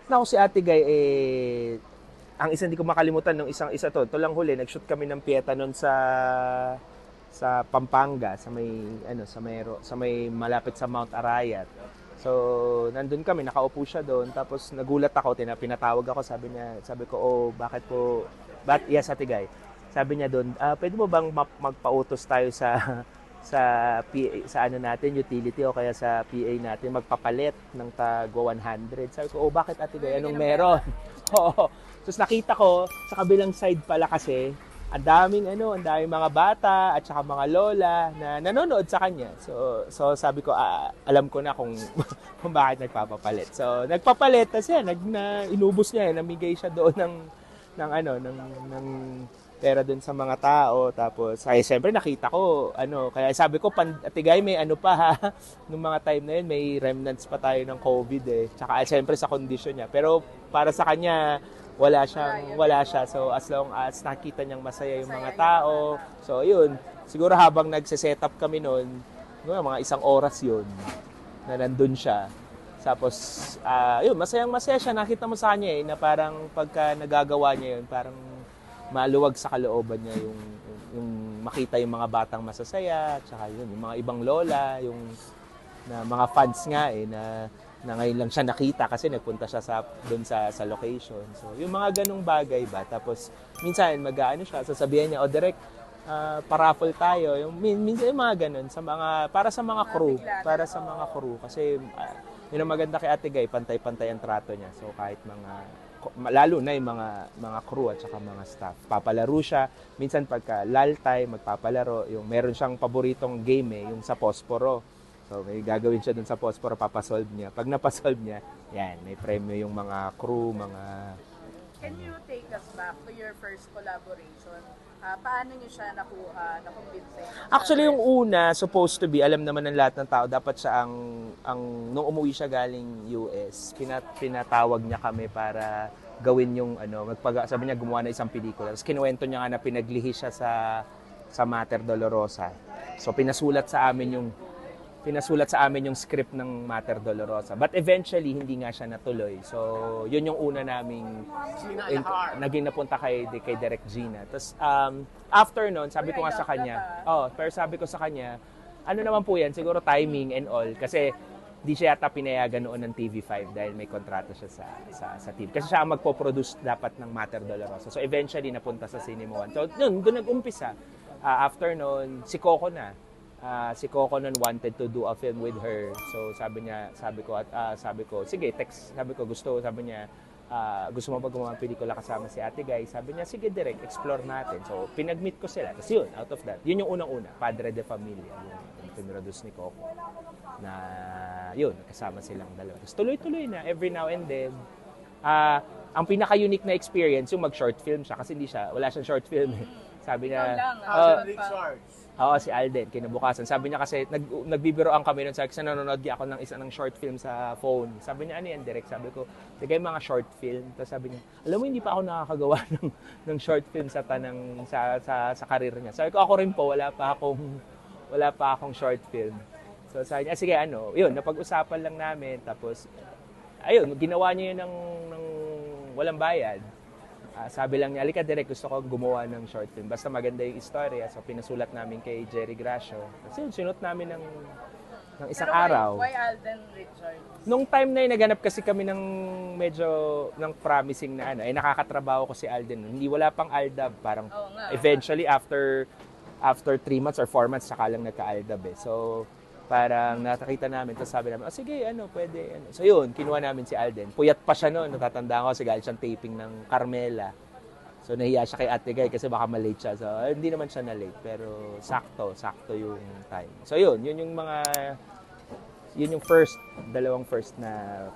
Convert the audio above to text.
Naku, si Ate Guy, ang isa hindi ko makalimutan nung isa to lang huli, nag-shoot kami ng piyeta noon sa Pampanga, sa may malapit sa Mount Arayat. So, nandun kami, nakaupo siya doon, tapos nagulat ako, pinatawag ako, sabi ko, oh, yes, Ate Guy. Sabi niya doon, pwede mo bang magpautos tayo sa PA, sa ano natin, utility o kaya sa PA natin, magpapalit ng tagwa 100. Sabi ko, oh, bakit Ate Guy? Anong meron? Oo. Tapos nakita ko, sa kabilang side pala kasi, ang daming mga bata at saka mga lola na nanonood sa kanya. So sabi ko, alam ko na kung kung bakit nagpapapalit. So nagpapalit kasi inubos niya, namigay siya doon ng pera doon sa mga tao. Tapos siyempre nakita ko kaya sabi ko, Ate Guy, may pa ha. Nung mga time na yun, may remnants pa tayo ng COVID Tsaka siyempre sa condition niya. Pero para sa kanya, wala siya. So, as long as nakita niyang masaya yung mga tao. So, yun. Siguro habang nagse-setup kami noon, mga 1 oras yun, na nandun siya. Tapos, yun, masayang-masaya siya. Nakita mo sa kanya na parang pagka nagagawa niya yun, parang maluwag sa kalooban niya yung makita yung mga batang masasaya, tsaka yun, yung mga ibang lola, yung na mga fans nga na ngayon lang siya nakita kasi nagpunta siya doon sa location. So, yung mga ganung bagay ba. Tapos, minsan, sasabihin niya, Direk, paraffle tayo. Minsan, yung mga ganun, para sa mga crew. Kasi, yun ang maganda kay Ate Guy, pantay-pantay ang trato niya. So, kahit lalo na yung mga crew at saka mga staff. Papalaro siya. Minsan, pagka laltay, magpapalaro. Meron siyang paboritong game yung sa posporo. So, may gagawin siya dun sa posporo, papasolve niya. Pag napasolve niya, yan, may premyo yung mga crew, Can you take us back to your first collaboration? Paano niyo siya nakumbinse? Actually, yung una, supposed to be, alam naman ng lahat ng tao, dapat siya nung umuwi siya galing US, pinatawag niya kami para gawin yung, sabi niya gumawa na isang pelikula. Tapos kinuwento niya nga na pinaglihi siya sa Mater Dolorosa. So, pinasulat sa amin yung script ng Mater Dolorosa. But eventually, hindi nga siya natuloy. So, yun yung una naming naging napunta kay Direk Gina. Tapos, after nun, sabi ko nga sa kanya, pero sabi ko sa kanya, ano naman po yan, siguro timing and all. Kasi, di siya yata pinayagan noon ng TV5 dahil may kontrata siya sa TV. Kasi siya ang magpo-produce dapat ng Mater Dolorosa. So, eventually, napunta sa Cinema One. So, doon nag-umpisa. After nun, si Coco nun wanted to do a film with her. So sabi ko, sige, text, gusto mo ba gumawa ng pelikula kasama si Ate Guy? Sabi niya, sige, direct, explore natin. So pinag-meet ko sila. Tapos yun, out of that, yun yung unang-una, Padre de Familia, yung pinroduce ni Coco. Na yun, kasama silang dalawa. Tapos tuloy-tuloy na, every now and then. Ang pinaka-unique na experience, yung mag-short film siya. Kasi wala siyang short film. Sabi niya, si Alden, kinabukasan. Sabi niya kasi, nagbibiroan kami nun. Sabi ko, nanonood ako ng isa ng short film sa phone. Sabi niya, ano yan, Direk? Sabi ko, sige, mga short film. Tapos sabi niya, alam mo, hindi pa ako nakakagawa ng short film sa karir niya. Sabi ko, ako rin po, wala pa akong short film. So sabi niya, sige, yun, napag-usapan lang namin. Tapos, ayun, ginawa niya yun ng walang bayad. Sabi lang niya, alika Direk, gusto ko gumawa ng short film. Basta maganda yung istorya. So, pinasulat namin kay Jerry Gracio. Kasi sinut namin ng isang araw. Why Alden Richards? Nung time na yun, naganap kasi kami ng promising na nakakatrabaho ko si Alden. Hindi wala pang Aldab. Parang eventually, after 3 months or 4 months, saka lang nagka-Aldab So, parang nakakita namin, tapos sabi namin, sige, pwede. So yun, kinuha namin si Alden. Puyat pa siya noon, natatandaan ko, kasi galing siyang taping ng Carmela. So nahiya siya kay Ate Guy kasi baka malate siya. So hindi naman siya na-late, pero sakto yung time. So yun yung dalawang first na